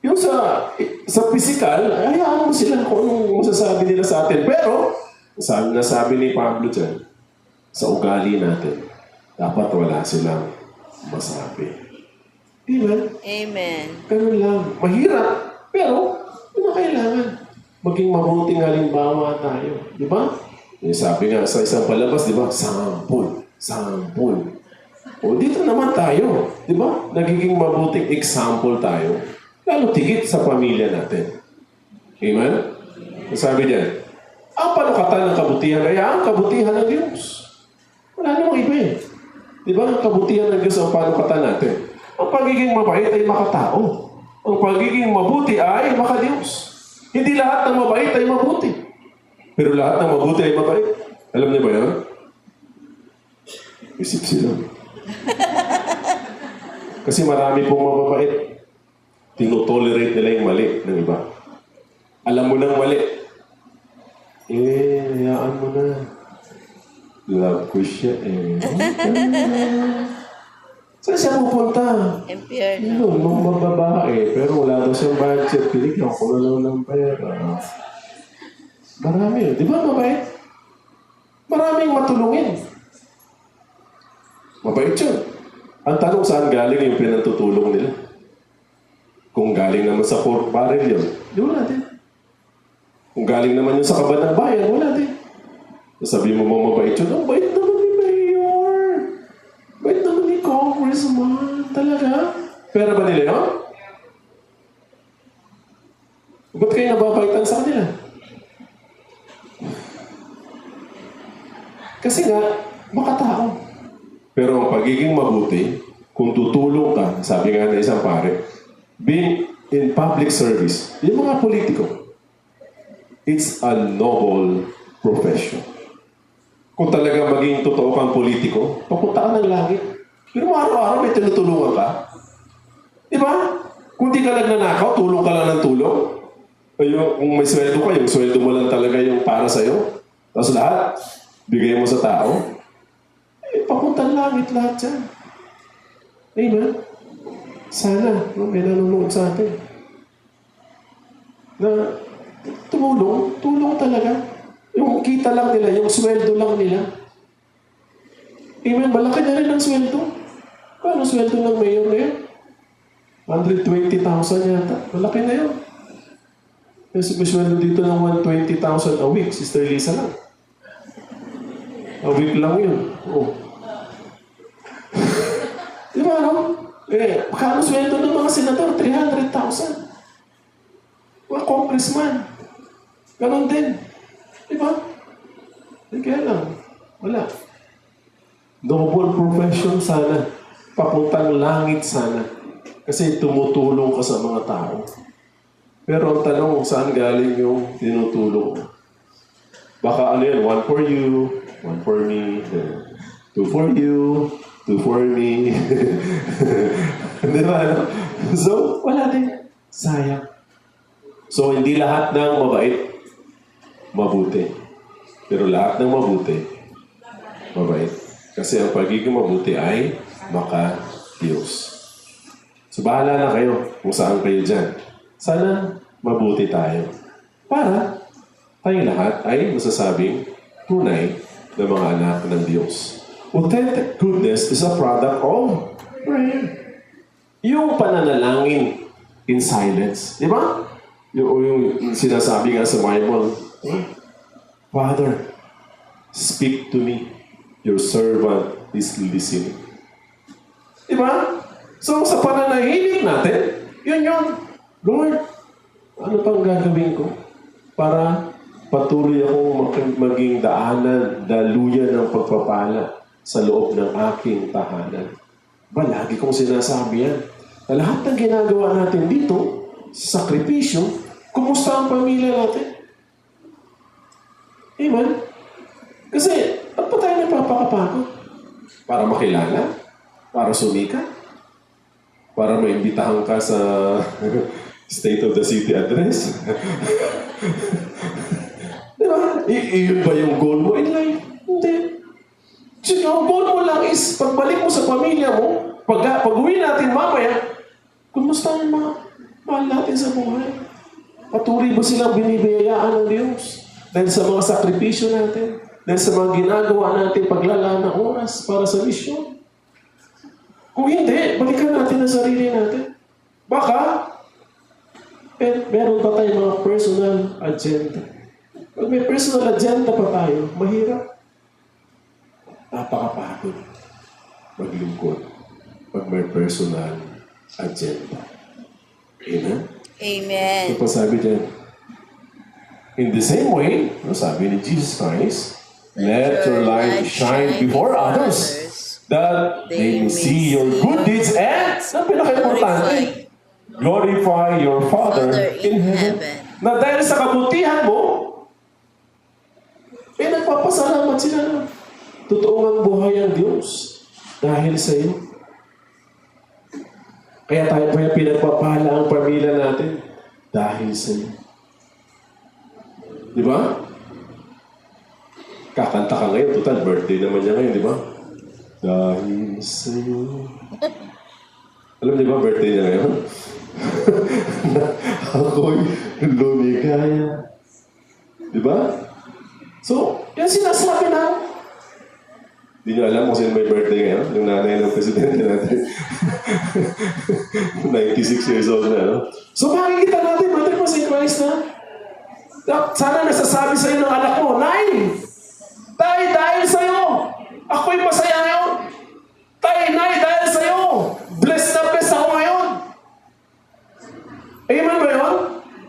yung sa physical, hayaan mo sila kung anong masasabi nila sa atin. Pero, sabi ni Pablo dyan, sa ugali natin, dapat wala silang masabi. Diba? Amen. Ganun lang. Mahirap, pero kailangan maging mabuting halimbawa tayo. Diba? Yung sabi nga sa isang palabas, diba? Sample. Sample. O dito naman tayo. Diba? Nagiging mabuting example tayo. Lalo tigit sa pamilya natin. Amen? Sabi niya, ang panukatan ng kabutihan ay ang kabutihan ng Diyos. Wala namang iba eh. Di ba? Ang kabutihan ng Diyos ang panukatan natin. Ang pagiging mabait ay makatao. Ang pagiging mabuti ay makadiyos. Hindi lahat ng mabait ay mabuti. Pero lahat ng mabuti ay mabait. Alam niyo ba yan? Isip sila. Kasi marami pong mababait. Tinotolerate nila yung mali ng iba. Alam mo nang mali. Hayaan mo na. Love ko siya Saan siya pupunta? Impyerno. Yun, mga mababae. Pero wala daw siyang budget. Piligyan ko na lang ng pera. Marami. Di ba mabait? Maraming matulungin. Mabait yun. Ang tanong saan galing yung pinatutulong nila? Kung galing naman sa pork barrel yun, di wala din. Kung galing naman yun sa kaban ng bayan, wala din. Sabi mo mabait yun, ang bait naman ni Mayor. Bait naman ni Congressman. Talaga? Pera ba nila yun? Ba't kayo nababaitan sa kanila? Kasi nga, makatao. Pero ang pagiging mabuti, kung tutulong ka, sabi nga na isang pare, being in public service, yung mga politiko, it's a noble profession. Kung talaga maging totoo kang politiko, papunta ka ng langit. Pero araw-araw may tinutulungan ka. Di ba? Kung di ka nagnanakaw, tulong ka lang ng tulong. Kung may sweldo ka, yung sweldo mo lang talaga yung para sa'yo. Tapos lahat, bigay mo sa tao. Papunta ng langit lahat yan. Amen? Sana, may nanonood sa atin. Na tulong talaga. Yung kita lang nila, yung sweldo lang nila. Amen, malaki na rin ang sweldo. Paano sweldo ng mayor na yun? 120,000 yata. Malaki na yun. Kasi may sweldo dito ng 120,000 a week. Sister Lisa lang. A week lang yun. Oh. Di ba, no? Kano sweldo ng mga senador? 300,000. Mga congressman. Ganon din. Di ba? Kaya lang. Wala. Noble profession sana. Papuntang langit sana. Kasi tumutulong ka sa mga tao. Pero ang tanong, saan galing yung tinutulong mo? Baka ano yun, 1 for you, 1 for me, 2 for you, 2 for me. Di ba? Ano? So, wala din. Sayang. So, hindi lahat ng mabait, mabuti. Pero lahat ng mabuti, mabait. Kasi ang pagiging mabuti ay maka-Diyos. So, bahala na kayo kung saan kayo dyan. Sana mabuti tayo. Para tayo lahat ay masasabing tunay na mga anak ng Diyos. Authentic goodness is a product of prayer. Yung pananalangin in silence. Di ba? Yung sinasabi nga sa Bible, Father, speak to me. Your servant is listening. Di ba? So, sa pananahimik natin, yun. Lord, ano pang gagawin ko para patuloy akong maging daluyan ng pagpapala sa loob ng aking tahanan. Ba, lagi kong sinasabi yan. Na lahat ng ginagawa natin dito, sakripisyo, kumusta ang pamilya natin? Amen? Kasi, ba't pa tayo nagpapakapagod? Para makilala? Para sumika? Para maimbitahan ka sa State of the City address? Di ba? Iyon ba yung goal mo in life? Hindi. Ang goal mo lang is, pagbalik mo sa pamilya mo, pag-uwi natin mamaya, kumusta ang mga mahal natin sa buhay? Patuloy ba silang binibiyayaan ng Diyos? Dahil sa mga sakripisyo natin? Dahil sa mga ginagawa natin paglala ng oras para sa misyon? Kung hindi, balikan natin ang sarili natin. Baka, meron pa tayong mga personal agenda. Pag may personal agenda pa tayo, mahirap. Napakapagod maglingkod pag may personal agenda. Amen? Amen. Ito pa sabi dyan. In the same way, sabi ni Jesus Christ, let your light shine before others, that they may see your good deeds and, ang pinaka-importante, glorify your Father in heaven. Na dahil sa kabutihan mo, nagpapasalamat sila na totoong ang buhay ang Diyos dahil sa iyo. Kaya tayo pinagpapala ang pamilya natin dahil sa iyo. Di ba? Kakanta ka ngayon, total birthday naman niya ngayon, di ba? Dahil sa iyo. Alam niyo ba, birthday niya ngayon? Ako'y lumigaya. Di ba? So, yan sinasabi na. Hindi niyo alam kung sino may birthday ngayon? Yung nanay ng presidente natin. 96 years old na, no? So, makikita natin, Mother mo si Christ na. Sana nasasabi sa iyo ng anak mo, Nay! Tay, dahil sa iyo! Ako'y masaya ngayon! Tay, Nay, dahil sa iyo! Blessed na blessed ako ngayon! Amen ba yun?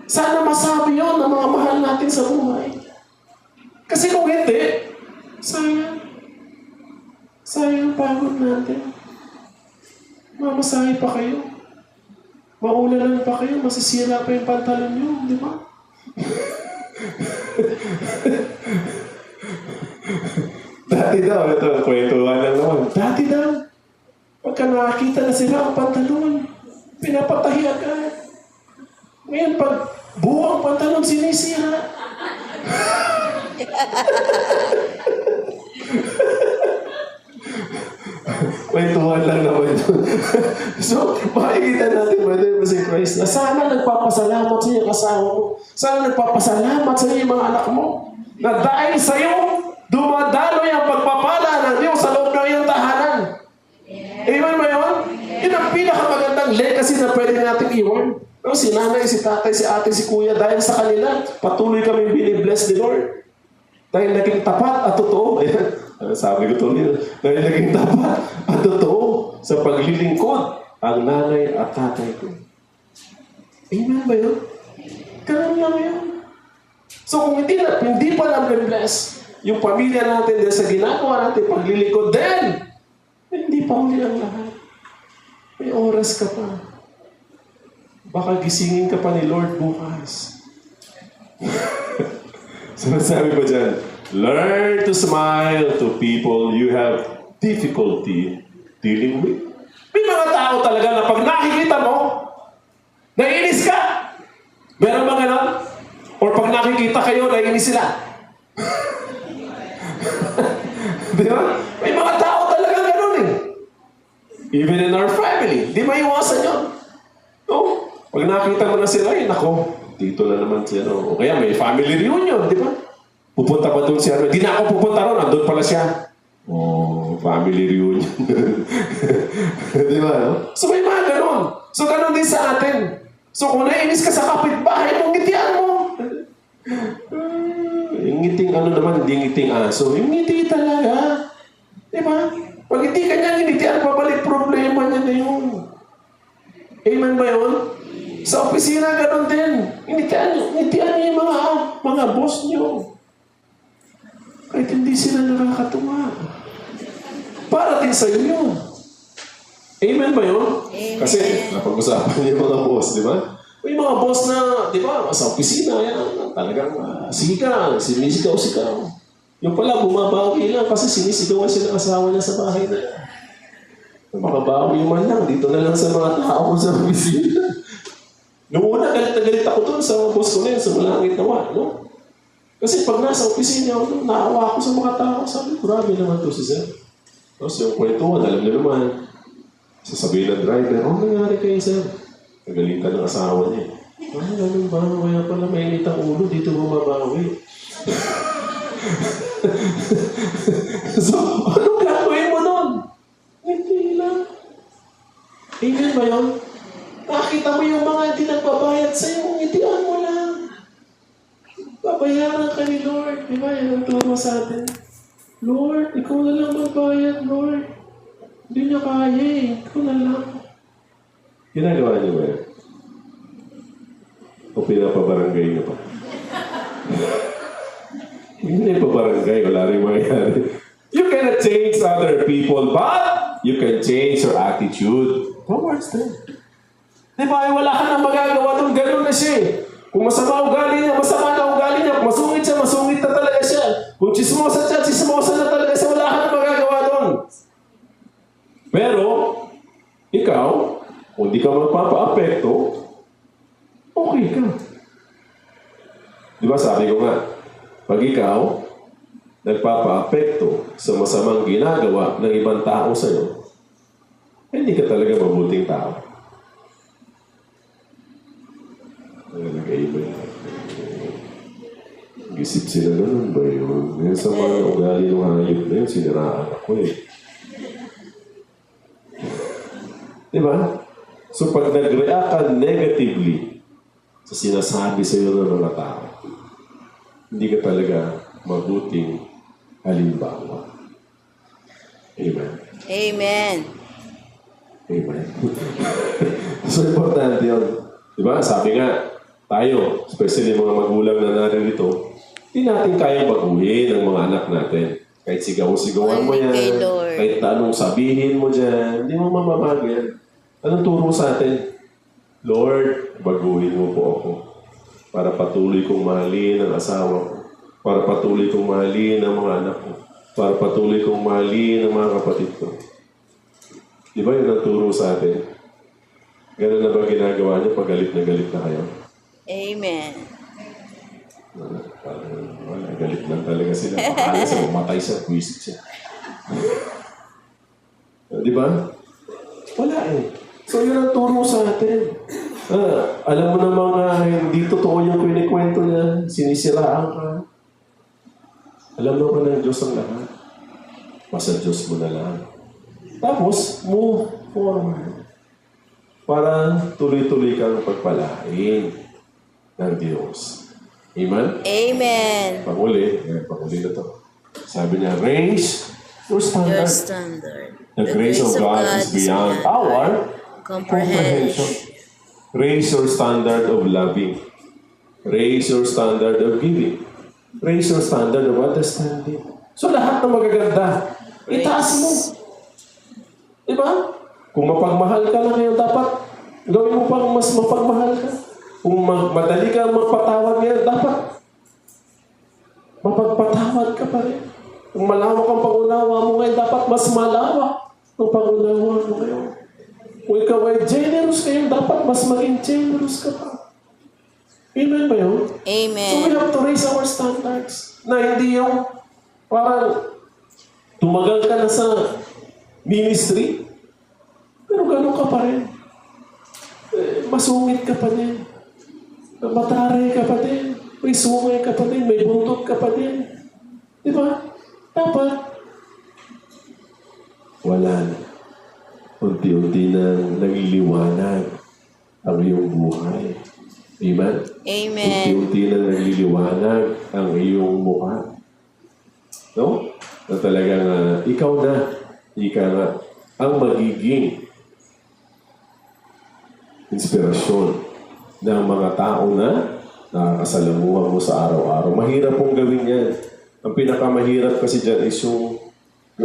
Sana masabi yun ng mga mahal natin sa buhay. Kasi kung hindi, sayang pagod natin. Mamasahe pa kayo. Maulanan pa kayo. Masisira pa yung pantalon nyo. Di ba? Dati daw, ito, kwentuhan lang naman. Dati daw, pagka nakakita na sila ang pantalon, pinapatahi agad. Ngayon, pag buwang pantalon, sinisira. Kwentuhan lang naman ito. So, makikita natin, Brother si Christ, na sana nagpapasalamat sa iyo kasawa mo. Sana nagpapasalamat sa iyo mga anak mo. Na dahil sa iyo, dumadaloy ang pagpapala ng Diyos sa loob ng iyong tahanan. Amen ba yun? Yun ang pinakamagandang legacy na pwede natin iwan. No, si nanay, si tatay, si ate, si kuya, dahil sa kanila, patuloy kami binibless ni Lord. Dahil naging tapat at totoo. Sabi ko ito, dahil naging tapat at totoo sa paglilingkod ang nanay at tatay ko. Amen ba yun? Ganun lang yun. So kung hindi pa namin bless yung pamilya natin dahil sa ginagawa natin paglilingkod, then hindi pa huli ang lahat. May oras ka pa. Baka gisingin ka pa ni Lord bukas. Sabi pa dyan, learn to smile to people you have difficulty dealing with. May mga tao talaga na pag nakikita mo, naiinis ka. Meron ba ganon? Or pag nakikita kayo, naiinis sila. Di ba? May mga tao talaga ganon eh. Even in our family, di maiwasan yun. No? Pag nakita mo na sila, nako, dito na naman siya. No? O kaya may family reunion, di ba? Pupunta pa doon siya. Di na ako pupunta ron, andun pala siya. Oh, family reunion. Di ba? No? So may mga ganon. So ganon din sa atin. So kung nainis ka sa kapitbahay mo, ngitian mo. Yung ngiting ano naman, hindi ngiting aso. Yung ngiti talaga. Di ba? Pag hindi ka niya nginitian, pabalik problema niya na yun. Amen ba yun? Sa opisina, ganon din. Ngitian niyo yung mga boss niyo. Kahit hindi sila nakakatuwa. Para din sa'yo yun. Amen ba yun? Amen. Kasi napag-usapan niyo yung mga boss, di ba? May mga boss na, di ba, sa opisina, yan, talagang sinisigaw. Yung pala, bumabawi lang kasi sinisigawan sila asawa niya sa bahay na yan. Makabawi man lang, dito na lang sa mga tao sa opisina. Noong una, galit na galit ako doon sa boss ko na yun, sa malangit nawa, no? Kasi pag nasa opisina ako, naawa ako sa mga tao. Sabi, grabe naman to si Sir. Tapos yung kwentuhan, alam niyo naman, sasabihin ng driver, nangyari kayo, Sir? Nagalitan ng asawa niya. Ganun ba? Kaya pala mainit ang ulo, dito bumabawi. So, anong gagawin mo nun? Hindi lang. Amen ba yun? Nakita mo yung mga hindi nagbabayad sa'yo, ngitian mo lang. Babayaran ka ni Lord. Di ba? Yan ang turo sa atin. Lord, ikaw na lang magbayad, Lord. Hindi niya kaya eh. Ikaw na lang. Ginagawa niyo ba yan? O pinapabarangay niyo pa? Hindi pa barangay. Wala rin mangyari. You cannot change other people, but you can change your attitude towards them. Di ba? Wala ka nang magagawa doon. Ganun na siya eh. Kung masama ugali niya, masama na ugali niya. Kung masungit siya, masungit na talaga siya. Kung chismosa siya, chismosa na talaga siya. Wala ka nang magagawa doon. Pero, ikaw, kung di ka magpapa-apekto, okay ka. Di ba sabi ko nga, pag ikaw, nagpapa-apekto sa masamang ginagawa ng ibang tao sa'yo, hindi ka talaga mabuting tao. Nagkaiba yun. Gisip sila ganun ba yun? Ngayon sa mga ugali ng hayop na yun, siniraan ako eh. Diba? So pag nag-react ka negatively sa sinasabi sa iyo ng mga tao, hindi ka talaga mabuting halimbawa. Amen. Amen. Amen. So importante yun. Diba? Sabi nga, tayo, especially mga magulang na naririto, hindi natin kayang baguhin ang mga anak natin. Kahit sigaw-sigawan mo yan, kahit anong sabihin mo dyan, hindi mo mamabago yan. Anong turo sa atin? Lord, baguhin mo po ako para patuloy kong mahalin ang asawa ko, para patuloy kong mahalin ang mga anak ko, para patuloy kong mahalin ang mga kapatid ko. Di ba yun ang turo sa atin? Ganun na ba ginagawa niyo pag galit na kayo? Amen. Wala, galit lang talaga sila. Pakala sa umatay siya, twisted siya. Di ba? Wala eh. So yun ang turo sa atin. Alam mo namang hindi totoo yung kwento niya, sinisiraan ka. Alam mo ba ng Diyos ang lahat? Basta Diyos mo na lang. Tapos, move forward. Para tuloy-tuloy kang pagpalain ng Diyos. Amen? Amen. Panguli na to. Sabi niya, raise your Your standard. standard. The grace of God is beyond our comprehension. Raise your standard of loving. Raise your standard of giving. Raise your standard of understanding. So lahat ng magaganda, itaas mo. Diba? Kung mapagmahal ka na ngayon, dapat gawin mo pang mas mapagmahal ka. Kung madali ka magpatawad ngayon, dapat Mapagpatawad ka pa rin. Kung malawak ang pangunawa mo ngayon, dapat mas malawak ang pangunawa mo ngayon. Kung ikaw ay generous ngayon, dapat mas maging generous ka pa. Amen ba yun? Amen. So we have to raise our standards. Na hindi yung parang tumagal ka na sa ministry, pero gano'n ka pa rin. Masungit ka pa din. Mataray ka pa din. May sungay ka pa din. May buntot ka pa din. Di ba? Dapat. Wala na. Unti-unti na nagliliwanag ang iyong buhay. Amen? Amen. Unti-unti na nagliliwanag ang iyong mukha. No? Na talagang ikaw na, ang magiging inspirasyon ng mga tao na nakakasalamuhan mo sa araw-araw. Mahirap pong gawin yan. Ang pinakamahirap kasi dyan is yung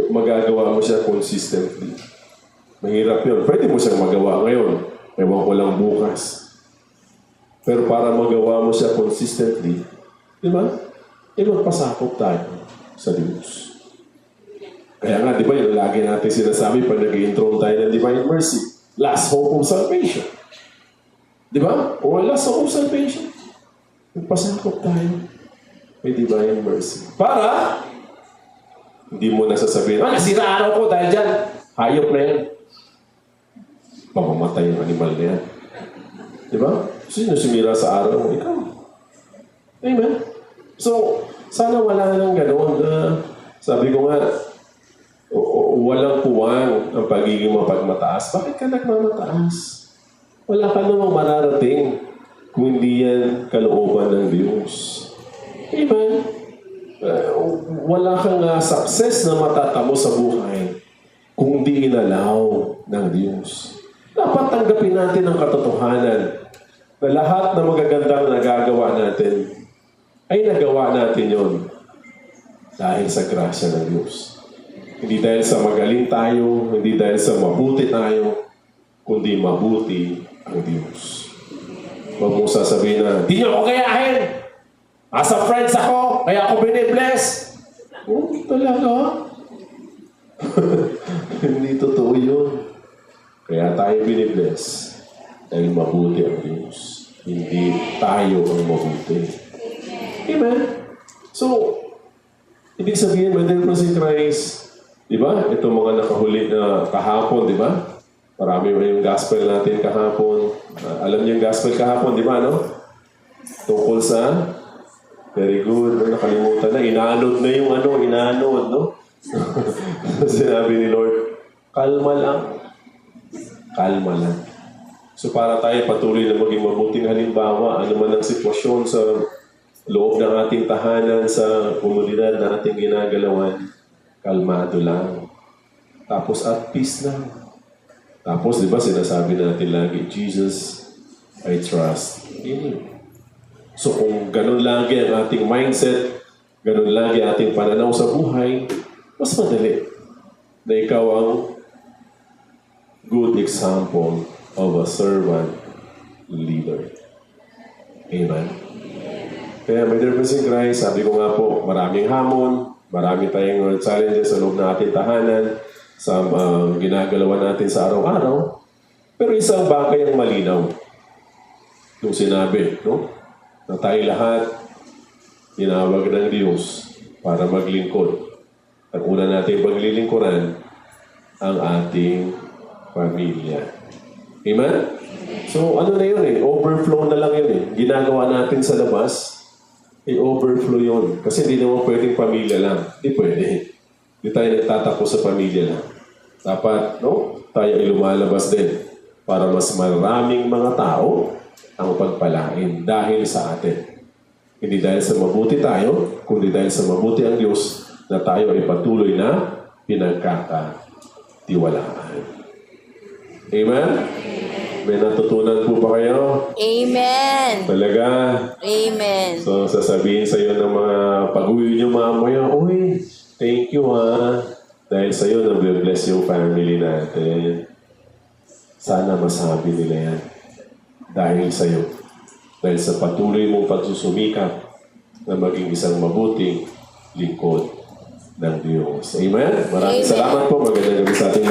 magagawa mo siya consistently. Mahirap yun. Pwede mo siyang magawa ngayon. Ewan ko lang bukas. Pero para magawa mo siya consistently, di ba? Magpasakop tayo sa Diyos. Kaya nga, di ba, yung lagi natin sinasabi pag nag-i-intro tayo ng Divine Mercy, last hope of salvation. Di ba? O last hope of salvation. Magpasakop tayo. May Divine Mercy. Para, hindi mo nasasabihin, nasira araw ko dahil dyan. Hayop na yan. Pamamatay yung animal na yan. Di ba? Sino sumira sa araw mo? Ikaw. Amen? So, sana wala nang gano'n. Sabi ko nga, walang puwang ang pagiging mapagmataas. Bakit ka nagmamataas? Wala ka namang mararating kung hindi yan kalooban ng Diyos. Amen? Wala kang success na matatamo sa buhay kung di inalaw ng Diyos. Dapat tanggapin natin ang katotohanan na lahat ng magagandang nagagawa natin ay nagawa natin yon dahil sa grasya ng Diyos. Hindi dahil sa magaling tayo, hindi dahil sa mabuti tayo, kundi mabuti ang Diyos. Huwag mong sasabihin na, di nyo ako kayahin! As a friends ako, kaya ako binibless! Oh, talaga? Hindi totoo yun. Kaya tayo binibless dahil mabuti ang Diyos. Hindi tayo ang mabuti. Amen? So, ibig sabihin, Brother si Christ, di ba? Ito mga nakahuli na kahapon, di ba? Marami yung gospel natin kahapon. Alam niyo yung gospel kahapon, di ba, no? Tungkol sa, very good, nakalimutan na, inaanod na yung inaanod, no? Sinabi ni Lord, kalma lang. Kalma lang. So para tayo patuloy na maging mabuting halimbawa, ano man ang sitwasyon sa loob ng ating tahanan, sa komunidad na ating ginagalawan, kalmado lang. Tapos at peace lang. Tapos, di ba, sinasabi natin lagi, Jesus, I trust in you. So kung ganun lagi ang ating mindset, ganun lagi ating pananaw sa buhay, mas madali na ikaw ang good example of a servant leader. Amen? Kaya, my dear friends in Christ, sabi ko nga po, maraming hamon, marami tayong challenges sa loob ng ating tahanan, sa ginagalawan natin sa araw-araw. Pero isang bagay ang malinaw. Yung sinabi, no? Na tayo lahat, tinawag ng Diyos para maglingkod. Ang una natin paglilingkuran, ang ating pamilya. Amen? So, ano na yun overflow na lang yun Ginagawa natin sa labas, overflow yun. Kasi hindi naman pwedeng pamilya lang. Hindi pwede. Hindi tayo nagtatapos sa pamilya lang. Dapat, no? Tayo ay lumalabas din para mas maraming mga tao ang pagpalain dahil sa atin. Hindi dahil sa mabuti tayo, kundi dahil sa mabuti ang Diyos na tayo ay patuloy na pinagkakatiwalaan. Amen? May natutunan po ba kayo? Amen. Talaga? Amen. So, sasabihin sa iyo ng mga pag-uwi nyo mamaya, uy, thank you dahil sa iyo, nabibless yung family natin. Sana masabi nila yan. Dahil sa iyo. Dahil sa patuloy mong pagsusumikap na maging isang mabuting lingkod ng Diyos. Amen? Maraming Amen. salamat po. Magandang gabi sa ating